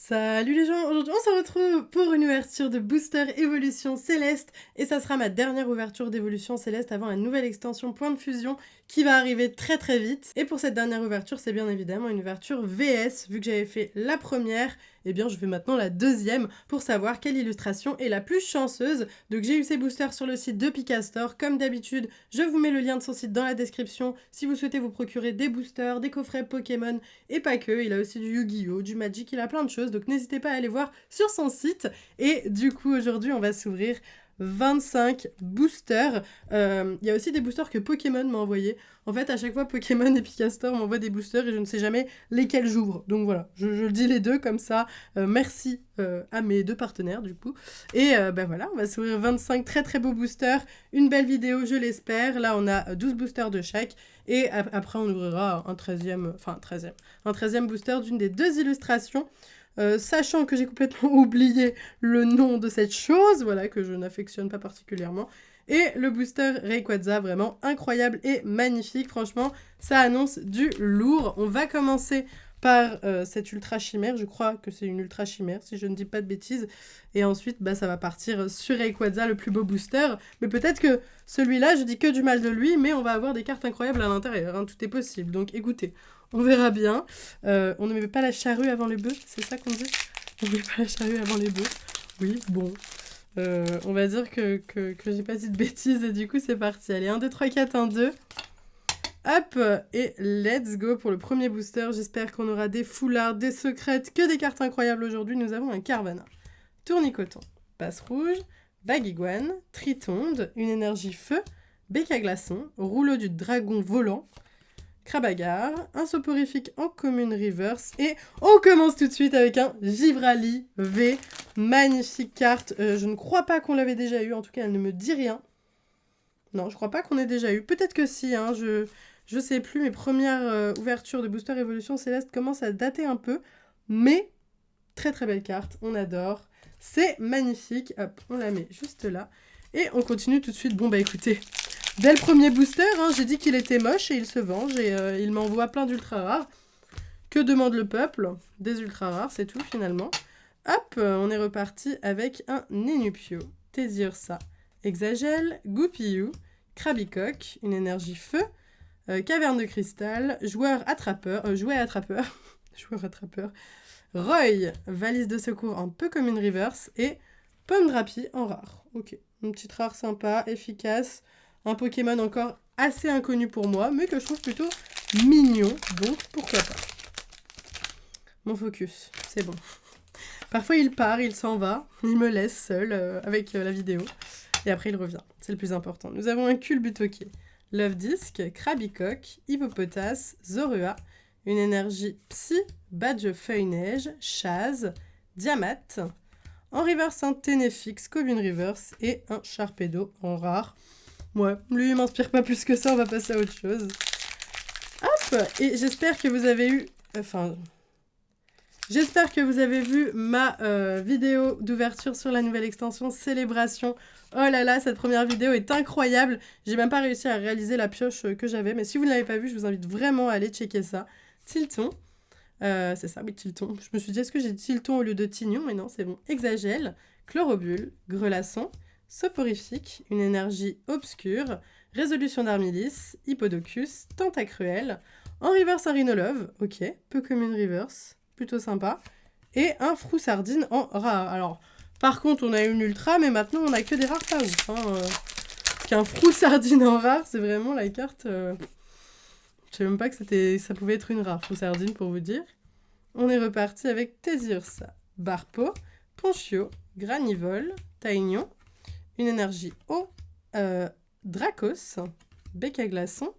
Salut les gens, aujourd'hui on se retrouve pour une ouverture de Booster Évolution Céleste et ça sera ma dernière ouverture d'Évolution Céleste avant la nouvelle extension Point de Fusion qui va arriver très très vite. Et pour cette dernière ouverture, c'est bien évidemment une ouverture VS, vu que j'avais fait la première, eh bien je fais maintenant la deuxième pour savoir quelle illustration est la plus chanceuse. Donc j'ai eu ces boosters sur le site de Picastor, comme d'habitude je vous mets le lien de son site dans la description si vous souhaitez vous procurer des boosters, des coffrets Pokémon et pas que, il a aussi du Yu-Gi-Oh, du Magic, il a plein de choses, donc n'hésitez pas à aller voir sur son site. Et du coup aujourd'hui on va s'ouvrir 25 boosters. Il y a aussi des boosters que Pokémon m'a envoyé. En fait, à chaque fois, Pokémon et Picastor m'envoient des boosters et je ne sais jamais lesquels j'ouvre. Donc voilà, je dis les deux comme ça. Merci à mes deux partenaires du coup. Et ben voilà, on va s'ouvrir 25 très très beaux boosters. Une belle vidéo, je l'espère. Là, on a 12 boosters de chaque. Et après, on ouvrira un 13e booster d'une des deux illustrations. Sachant que j'ai complètement oublié le nom de cette chose, voilà, que je n'affectionne pas particulièrement. Et le booster Rayquaza, vraiment incroyable et magnifique. Franchement, ça annonce du lourd. On va commencer par cette ultra chimère. Je crois que c'est une ultra chimère, si je ne dis pas de bêtises. Et ensuite, bah, ça va partir sur Rayquaza, le plus beau booster. Mais peut-être que celui-là, je dis que du mal de lui, mais on va avoir des cartes incroyables à l'intérieur. Hein, tout est possible. Donc écoutez, on verra bien. On ne met pas la charrue avant les bœufs, c'est ça qu'on dit? On ne met pas la charrue avant les bœufs. Oui, bon. On va dire que j'ai pas dit de bêtises et du coup c'est parti. Allez, 1, 2, 3, 4, 1, 2. Hop, et let's go pour le premier booster. J'espère qu'on aura des foulards, des secrètes, que des cartes incroyables aujourd'hui. Nous avons un Carvanha, Tournicoton, Passe Rouge, Baguiguane, Tritonde, une énergie feu, Bec à glaçon, Rouleau du dragon volant, Crabagar, un soporifique en commune reverse et on commence tout de suite avec un Givrali V, magnifique carte. Je ne crois pas qu'on l'avait déjà eu, en tout cas elle ne me dit rien. Non, je crois pas qu'on ait déjà eu, peut-être que si, hein, je sais plus, mes premières ouvertures de Booster Évolution Céleste commencent à dater un peu, mais très très belle carte, on adore, c'est magnifique, hop, on la met juste là, et on continue tout de suite. Bon bah écoutez, dès le premier booster, hein, j'ai dit qu'il était moche et il se venge et il m'envoie plein d'ultra rares. Que demande le peuple? Des ultra rares, c'est tout finalement. Hop, on est reparti avec un Nenupio, Teddiursa, Exagel, Goupillou, Krabicoque, une énergie feu, Caverne de cristal, joueur attrapeur, Roy, valise de secours en peu comme une reverse et Pomme Drapi en rare. Ok, une petite rare sympa, efficace. Un Pokémon encore assez inconnu pour moi, mais que je trouve plutôt mignon, donc pourquoi pas. Mon focus, c'est bon. Parfois il part, il s'en va, il me laisse seul avec la vidéo, et après il revient, c'est le plus important. Nous avons un Culbutoquet, Love Disc, Krabicoque, Hippopotas, Zorua, une énergie Psy, Badge Feuille Neige, Chaz, Diamat, en reverse un Ténéfix, Commune Reverse, et un Sharpedo en rare. Ouais, lui il m'inspire pas plus que ça, on va passer à autre chose. Hop, et j'espère que vous avez eu... J'espère que vous avez vu ma vidéo d'ouverture sur la nouvelle extension Célébration. Oh là là, cette première vidéo est incroyable. J'ai même pas réussi à réaliser la pioche que j'avais, mais si vous ne l'avez pas vue, je vous invite vraiment à aller checker ça. Tilton, c'est ça, oui, Tilton. Je me suis dit, est-ce que j'ai Tilton au lieu de Tignon? Mais non, c'est bon. Exagel, Chlorobule, Grelasson, Soporifique, une énergie obscure, Résolution d'Armilis, Hippodocus, Tentacruel, en reverse un Rhinolove, ok, peu commune reverse, plutôt sympa, et un Froussardine en rare. Alors, par contre, on a une ultra, mais maintenant on a que des rares pas ouf. Qu'un Froussardine en rare, c'est vraiment la carte... Je sais même pas que ça pouvait être une rare Froussardine pour vous dire. On est reparti avec Teddiursa, Barpo, Ponchio, Granivole, Taignon, une énergie eau, Dracos, Bec à glaçon,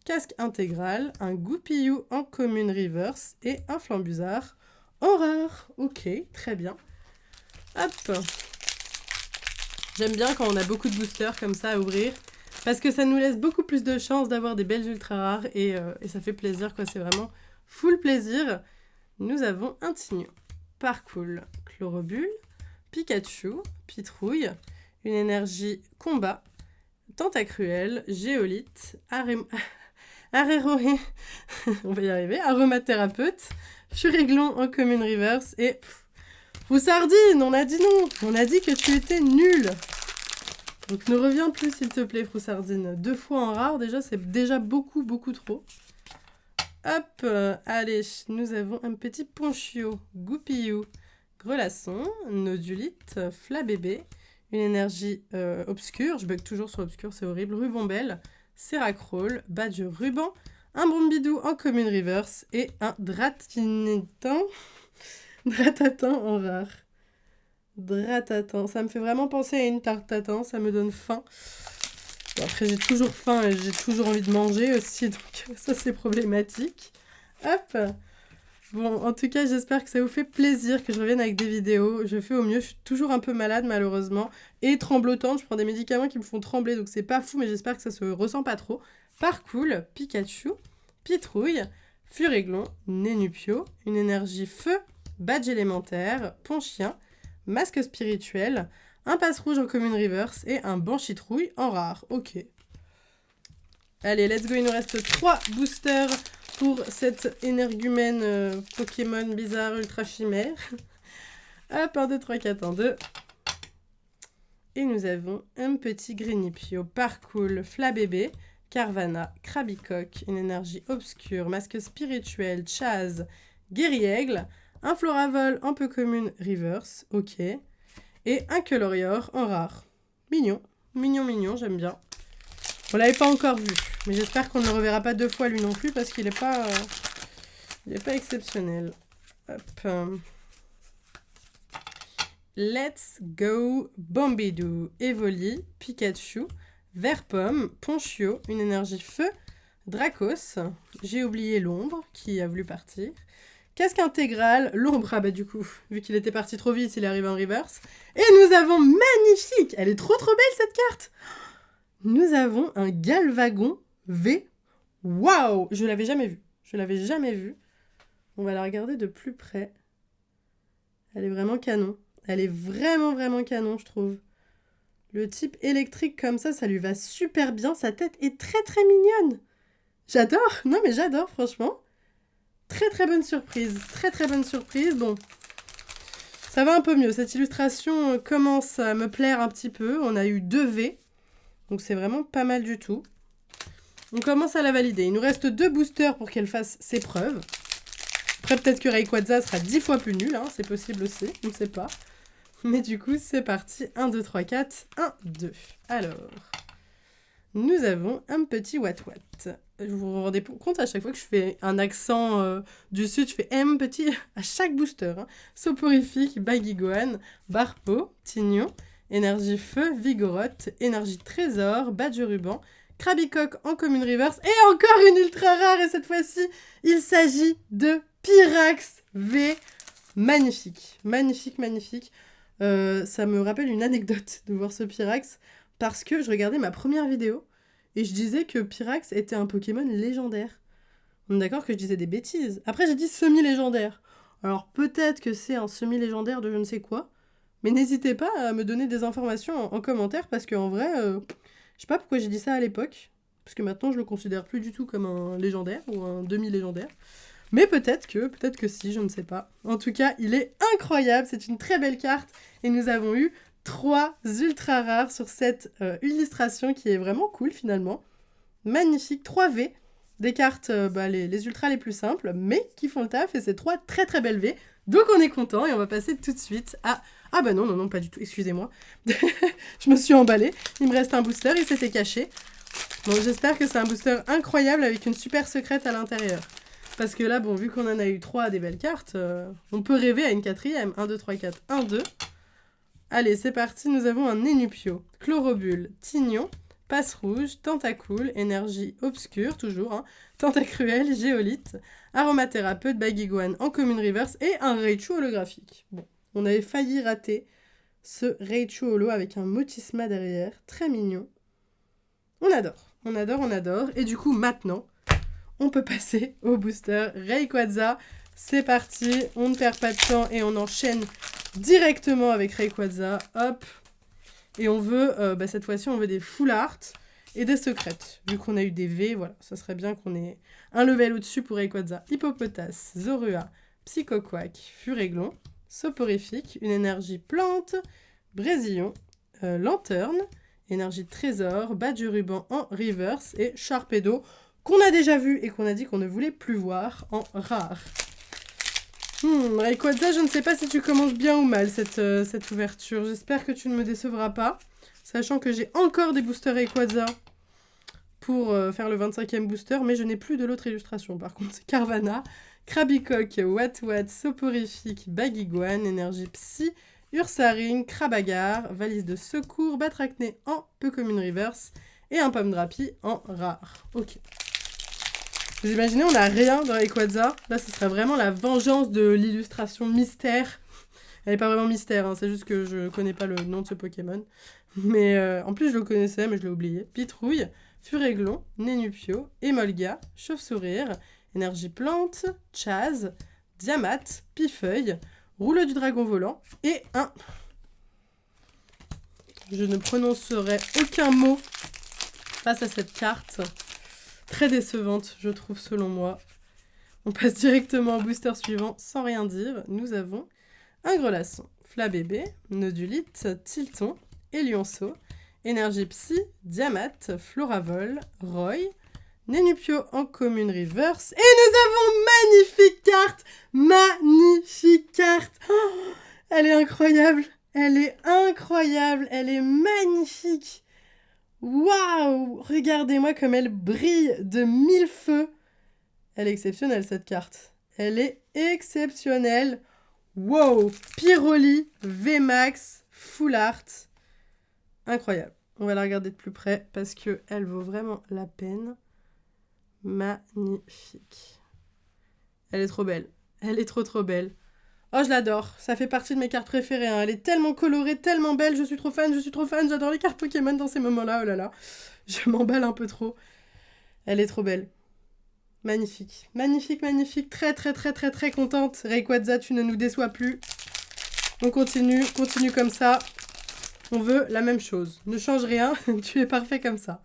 Casque intégral, un Goupillou en commune reverse et un Flambuzard en rare. Ok, très bien. Hop. J'aime bien quand on a beaucoup de boosters comme ça à ouvrir, parce que ça nous laisse beaucoup plus de chances d'avoir des belles ultra rares et ça fait plaisir, quoi. C'est vraiment full plaisir. Nous avons un Tignon, Parcours, Chlorobule, Pikachu, Pitrouille, une énergie combat, Tentacruel, Géolite, on va y arriver, Aromathérapeute, Furéglon en commune reverse et Froussardine, on a dit non. On a dit que tu étais nul. Donc ne reviens plus s'il te plaît, Froussardine. 2 fois en rare, déjà, c'est déjà beaucoup trop. Hop, allez, nous avons un petit Ponchio, Goupillou, Grelasson, Nodulite, Flabébé, une énergie obscure, je bug toujours sur obscur, c'est horrible, Rubombelle, Seracrol, Badger Ruban, un Bombidou en commune reverse et un Dratatin en rare. Dratatin, ça me fait vraiment penser à une tarte tatin, ça me donne faim. Bon, après, j'ai toujours faim et j'ai toujours envie de manger aussi, donc ça, c'est problématique. Hop. Bon, en tout cas, j'espère que ça vous fait plaisir que je revienne avec des vidéos. Je fais au mieux, je suis toujours un peu malade, malheureusement. Et tremblotante, je prends des médicaments qui me font trembler, donc c'est pas fou, mais j'espère que ça se ressent pas trop. Parcool, Pikachu, Pitrouille, Furéglon, Nénupio, une énergie feu, badge élémentaire, Ponchien, masque spirituel, un passe-rouge en commune reverse et un banchitrouille en rare. Ok. Allez, let's go. Il nous reste 3 boosters pour cette énergumène Pokémon bizarre ultra chimère. Hop, 1, 2, 3, 4, 1, 2. Et nous avons un petit Greenipio, Parcool, Flabébé, Carvana, Krabicoque, une énergie obscure, masque spirituel, Chaz, Guerriègle, un Floravol en peu commune reverse. Ok. Et un Colorior en rare. Mignon, mignon, j'aime bien. On l'avait pas encore vu, mais j'espère qu'on ne le reverra pas 2 fois lui non plus parce qu'il est pas exceptionnel. Hop. Let's go Bombidou, Evoli, Pikachu, Verpomme, Ponchio, une énergie feu, Dracos, j'ai oublié l'ombre qui a voulu partir. Casque intégral, l'ombre, ah bah du coup, vu qu'il était parti trop vite, il est arrivé en reverse. Et nous avons magnifique, elle est trop belle cette carte. Nous avons un Galvagon V. Waouh, je l'avais jamais vu. On va la regarder de plus près. Elle est vraiment canon. Elle est vraiment canon, je trouve. Le type électrique comme ça lui va super bien. Sa tête est très mignonne. J'adore, non mais j'adore franchement. Très bonne surprise, très bonne surprise. Bon, ça va un peu mieux. Cette illustration commence à me plaire un petit peu. On a eu 2 V, donc c'est vraiment pas mal du tout. On commence à la valider. Il nous reste 2 boosters pour qu'elle fasse ses preuves. Après, peut-être que Rayquaza sera 10 fois plus nul, hein. C'est possible aussi, on ne sait pas. Mais du coup, c'est parti. 1, 2, 3, 4, 1, 2. Alors, nous avons un petit Watwat. Vous vous rendez compte, à chaque fois que je fais un accent du sud, je fais M petit à chaque booster. Hein. Soporifique, Baguigoane, Barpo, Tignon, Énergie Feu, Vigorotte, Énergie Trésor, Badge Ruban, Krabicoque en commune reverse et encore une ultra rare. Et cette fois-ci, il s'agit de Pyrax V. Magnifique. Ça me rappelle une anecdote de voir ce Pyrax parce que je regardais ma première vidéo. Et je disais que Pyrax était un Pokémon légendaire. On est d'accord que je disais des bêtises. Après, j'ai dit semi-légendaire. Alors, peut-être que c'est un semi-légendaire de je ne sais quoi. Mais n'hésitez pas à me donner des informations en commentaire. Parce qu'en vrai, je sais pas pourquoi j'ai dit ça à l'époque. Parce que maintenant, je le considère plus du tout comme un légendaire ou un demi-légendaire. Mais peut-être que si, je ne sais pas. En tout cas, il est incroyable. C'est une très belle carte. Et nous avons eu 3 ultra rares sur cette illustration qui est vraiment cool finalement. Magnifique, 3 V. Des cartes, les ultras les plus simples, mais qui font le taf. Et c'est 3 très belles V. Donc on est content et on va passer tout de suite à... Ah bah non, pas du tout, excusez-moi. Je me suis emballée. Il me reste un booster, il s'était caché. Donc j'espère que c'est un booster incroyable avec une super secrète à l'intérieur. Parce que là, bon, vu qu'on en a eu 3 des belles cartes, on peut rêver à une 4e. 1, 2, 3, 4, 1, 2. Allez, c'est parti, nous avons un Nénupio, Chlorobule, Tignon, Passe Rouge, Tentacool, Énergie Obscure, toujours, hein, Tentacruel, Géolite, Aromathérapeute, Baguigoane en commune reverse et un Raichu holographique. Bon, on avait failli rater ce Raichu holo avec un Motisma derrière, très mignon. On adore. Et du coup, maintenant, on peut passer au booster Rayquaza. C'est parti, on ne perd pas de temps et on enchaîne directement avec Rayquaza. Hop. Et on veut, cette fois-ci, on veut des full art et des secrètes. Vu qu'on a eu des V, voilà, ça serait bien qu'on ait un level au-dessus pour Rayquaza. Hippopotas, Zorua, Psychoquack, Furéglon, Soporifique, une énergie plante, Brésillon, Lanterne, énergie trésor, bas du ruban en reverse et Sharpedo qu'on a déjà vu et qu'on a dit qu'on ne voulait plus voir en rare. Rayquaza, je ne sais pas si tu commences bien ou mal cette ouverture. J'espère que tu ne me décevras pas, sachant que j'ai encore des boosters Rayquaza pour faire le 25e booster, mais je n'ai plus de l'autre illustration. Par contre, c'est Carvana, Krabicoque, Wat, Soporifique, Baguiguane, énergie psy, Ursaring, Krabagar, valise de secours, Batracné en peu commune reverse et un pomme drapi en rare. Ok. Vous imaginez, on n'a rien dans Rayquaza. Là, ce serait vraiment la vengeance de l'illustration mystère. Elle n'est pas vraiment mystère, hein, c'est juste que je connais pas le nom de ce Pokémon. Mais en plus, je le connaissais, mais je l'ai oublié. Pitrouille, Furéglon, Nénupio, Emolga, Chauve-sourire, énergie plante, Chaz, Diamat, Pifeuille, Rouleau du dragon volant et un... Je ne prononcerai aucun mot face à cette carte. Très décevante, je trouve, selon moi. On passe directement au booster suivant sans rien dire. Nous avons un Grelasson, Flabébé, Nodulite, Tilton, Elionceau, Énergie Psy, Diamat, Floravol, Roy, Nénupio en commune reverse. Et nous avons magnifique carte. Magnifique carte. Oh, elle est incroyable. Elle est incroyable. Elle est magnifique. Waouh! Regardez-moi comme elle brille de mille feux. Elle est exceptionnelle, cette carte. Elle est exceptionnelle. Wow! Pyroli, VMAX, Full Art. Incroyable. On va la regarder de plus près parce qu'elle vaut vraiment la peine. Magnifique. Elle est trop belle. Elle est trop belle. Oh, je l'adore. Ça fait partie de mes cartes préférées. Hein. Elle est tellement colorée, tellement belle. Je suis trop fan. J'adore les cartes Pokémon dans ces moments-là. Oh là là. Je m'emballe un peu trop. Elle est trop belle. Magnifique. Magnifique. Très contente. Rayquaza, tu ne nous déçois plus. On continue comme ça. On veut la même chose. Ne change rien. Tu es parfait comme ça.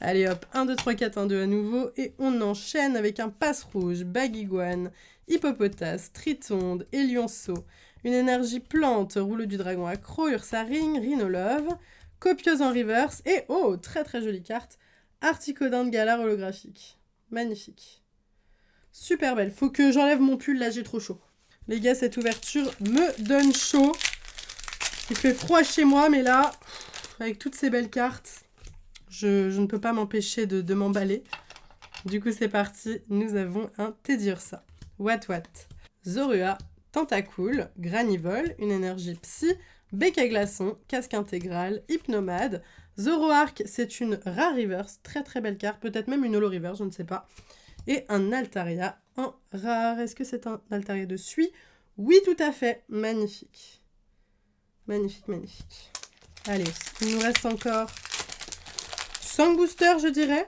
Allez hop, 1, 2, 3, 4, 1, 2 à nouveau. Et on enchaîne avec un passe-rouge, Baguiguane, Hippopotas, Tritonde, Elionceau, une énergie plante, Rouleau du dragon accro, Ursaring, Rhinolove, Copieuse en reverse et, oh, très jolie carte, Articodin de Galar holographique. Magnifique. Super belle. Faut que j'enlève mon pull, là j'ai trop chaud. Les gars, cette ouverture me donne chaud. Il fait froid chez moi, mais là, avec toutes ces belles cartes... Je ne peux pas m'empêcher de m'emballer. Du coup, c'est parti. Nous avons un Teddiursa, Wat, Zorua, Tentacool, Granivol, une énergie psy, Bec à glaçon, casque intégral, Hypnomade. Zoroark, c'est une rare reverse, très belle carte, peut-être même une holo reverse, je ne sais pas. Et un Altaria en rare. Est-ce que c'est un Altaria de Suie? Oui, tout à fait. Magnifique. Magnifique. Allez, il nous reste encore 5 boosters, je dirais,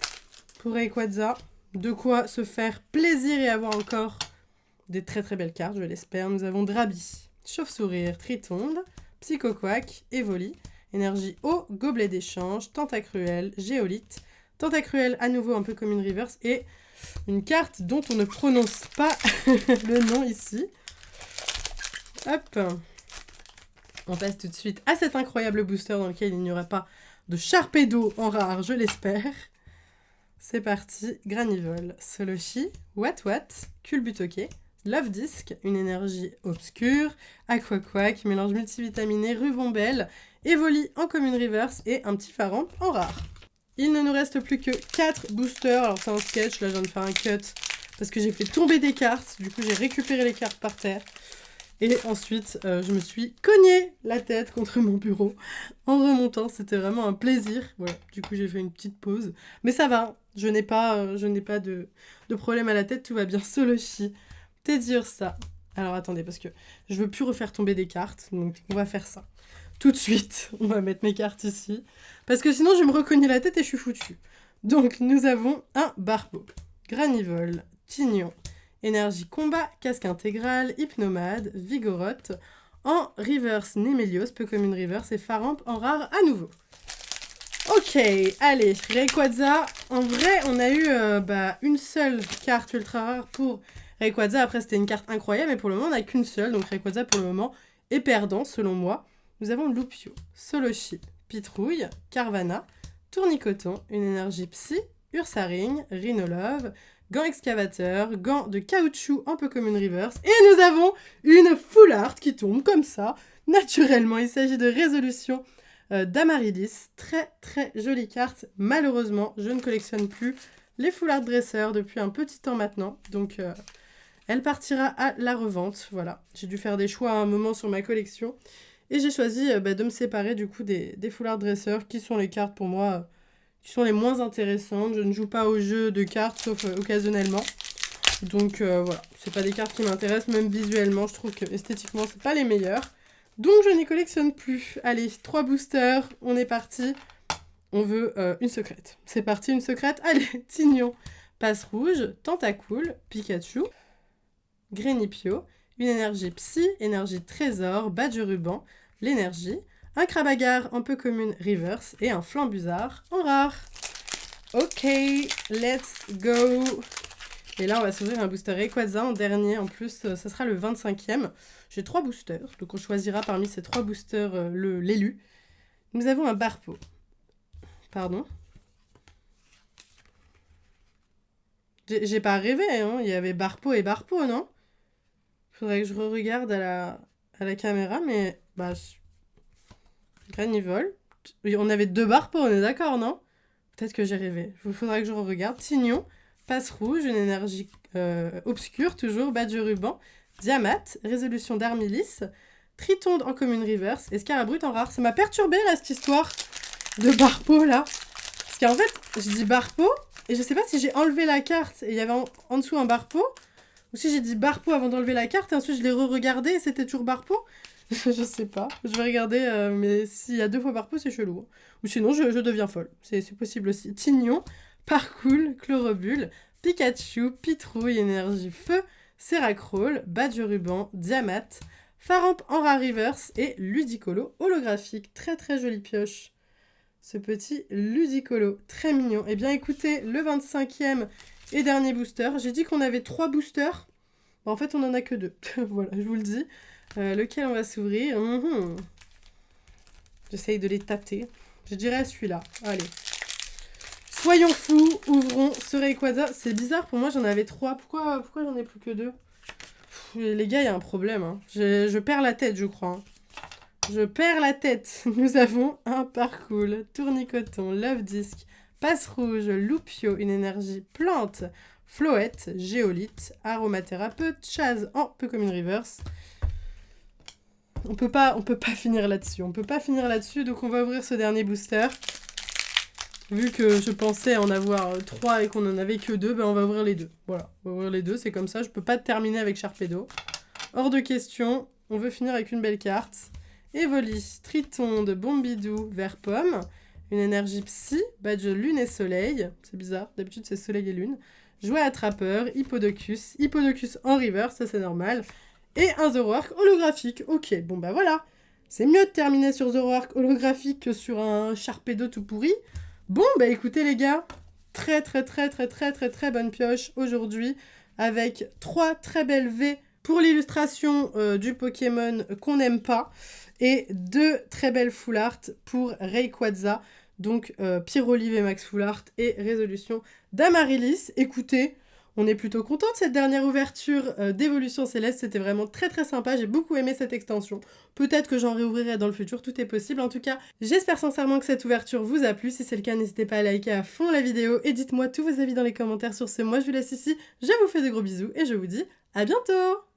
pour Rayquaza. De quoi se faire plaisir et avoir encore des très belles cartes, je l'espère. Nous avons Drabi, Chauve-sourire, Tritonde, Psychoquack, Evoli, énergie eau, Gobelet d'échange, Tentacruel, Géolite, Tentacruel à nouveau un peu comme une reverse et une carte dont on ne prononce pas le nom ici. Hop. On passe tout de suite à cet incroyable booster dans lequel il n'y aura pas de Sharpedo en rare, je l'espère. C'est parti. Granivol, Soloshi, Wat, Culbutoke, Love Disc, une énergie obscure, Aquaquack, mélange multivitaminé, Rubombelle, Evoli en commune reverse et un petit Faramp en rare. Il ne nous reste plus que 4 boosters. Alors c'est un sketch, là je viens de faire un cut parce que j'ai fait tomber des cartes. Du coup j'ai récupéré les cartes par terre. Et ensuite, je me suis cogné la tête contre mon bureau en remontant. C'était vraiment un plaisir. Voilà, du coup, j'ai fait une petite pause. Mais ça va, je n'ai pas de problème à la tête. Tout va bien. Soloshi, Teddiursa. Alors, attendez, parce que je veux plus refaire tomber des cartes. Donc, on va faire ça. Tout de suite, on va mettre mes cartes ici. Parce que sinon, je vais me recogner la tête et je suis foutue. Donc, nous avons un Barbeau, Granivol, Tignon, énergie combat, casque intégral, Hypnomade, Vigoroth, en reverse Némélios, peu comme une reverse, et Faramp en rare à nouveau. Ok, allez, Rayquaza, en vrai, on a eu une seule carte ultra rare pour Rayquaza, après, c'était une carte incroyable, mais pour le moment, on n'a qu'une seule. Donc Rayquaza, pour le moment, est perdant, selon moi. Nous avons Loupio, Solochi, Pitrouille, Carvana, Tournicoton, une énergie psy, Ursaring, Rhinolove, Gant excavateur, gant de caoutchouc un peu comme une reverse. Et nous avons une full art qui tombe comme ça, naturellement. Il s'agit de Résolution d'Amaryllis. Très très jolie carte. Malheureusement, je ne collectionne plus les full art dresseurs depuis un petit temps maintenant. Donc elle partira à la revente. Voilà, j'ai dû faire des choix à un moment sur ma collection. Et j'ai choisi de me séparer du coup des full art dresseurs qui sont les cartes pour moi qui sont les moins intéressantes. Je ne joue pas aux jeux de cartes sauf occasionnellement. Donc voilà, c'est pas des cartes qui m'intéressent, même visuellement, je trouve que esthétiquement c'est pas les meilleures. Donc je n'y collectionne plus. Allez, 3 boosters, on est parti. On veut une secrète. C'est parti, une secrète. Allez, Tignon, Passe Rouge, Tentacool, Pikachu, Grenipio, une énergie psy, énergie trésor, badge ruban, l'énergie, un Crabagar un peu commune reverse et un Flambuzard en rare. Ok, let's go. Et là, on va s'ouvrir un booster Rayquaza en dernier. En plus, ça sera le 25e. J'ai 3 boosters, donc on choisira parmi ces 3 boosters l'élu. Nous avons un Barpo. Pardon. J'ai pas rêvé, hein. Il y avait Barpo et Barpo, non? Faudrait que je re-regarde à la caméra, mais... Granivol. On avait 2 Barpo, on est d'accord, non? Peut-être que j'ai rêvé. Il faudra que je re-regarde. Tignon, Passe Rouge, une énergie obscure, toujours, badge ruban, Diamat, Résolution d'Armilis, Tritonde en commune reverse et Scarabrut en rare. Ça m'a perturbé là cette histoire de Barpo là. Parce qu'en fait, je dis Barpo et je sais pas si j'ai enlevé la carte et il y avait en dessous un Barpo ou si j'ai dit Barpo avant d'enlever la carte et ensuite je l'ai re-regardé et c'était toujours Barpo. Je sais pas. Je vais regarder, mais s'il y a 2 fois Barpo, c'est chelou. Ou sinon, je deviens folle. C'est possible aussi. Tignon, Parcool, Chlorobule, Pikachu, Pitrouille, énergie feu, Seracrol, badge ruban, Diamat, Faramp en rare reverse et Ludicolo holographique. Très très jolie pioche. Ce petit Ludicolo, très mignon. Eh bien écoutez, le 25e et dernier booster. J'ai dit qu'on avait 3 boosters. En fait, on en a que 2. Voilà, je vous le dis. Lequel on va s'ouvrir? J'essaye de les tâter. Je dirais celui-là. Allez. Soyons fous, ouvrons ce Rayquaza. C'est bizarre, pour moi j'en avais 3. Pourquoi j'en ai plus que 2? Les gars, il y a un problème. Hein. Je perds la tête, je crois. Hein. Je perds la tête. Nous avons un Parcool, Tournicoton, Love Disc, Passe Rouge, Loupio, une énergie plante, Floette, Géolite, Aromathérapeute, Chaz en peu comme une reverse. On peut pas finir là-dessus. On peut pas finir là-dessus, donc on va ouvrir ce dernier booster. Vu que je pensais en avoir 3 et qu'on en avait que 2, on va ouvrir les 2. Voilà, on va ouvrir les 2, c'est comme ça. Je peux pas terminer avec Sharpedo. Hors de question, on veut finir avec une belle carte. Evoli, Tritonde, Bombidou, Vert Pomme. Une énergie psy, badge Lune et Soleil. C'est bizarre, d'habitude c'est Soleil et Lune. Jouet attrapeur, Hippodocus. Hippodocus en river, ça c'est normal. Et un Zoroark holographique. Ok, bon bah voilà. C'est mieux de terminer sur Zoroark holographique que sur un Sharpedo tout pourri. Bon bah écoutez les gars, très bonne pioche aujourd'hui. Avec 3 très belles V pour l'illustration du Pokémon qu'on n'aime pas. Et 2 très belles full art pour Rayquaza. Donc Pyrolive et Max Full Art et Résolution d'Amaryllis. Écoutez, on est plutôt content de cette dernière ouverture d'Évolution Céleste. C'était vraiment très sympa. J'ai beaucoup aimé cette extension. Peut-être que j'en réouvrirai dans le futur. Tout est possible. En tout cas, j'espère sincèrement que cette ouverture vous a plu. Si c'est le cas, n'hésitez pas à liker à fond la vidéo. Et dites-moi tous vos avis dans les commentaires sur ce. Moi, je vous laisse ici. Je vous fais de gros bisous. Et je vous dis à bientôt!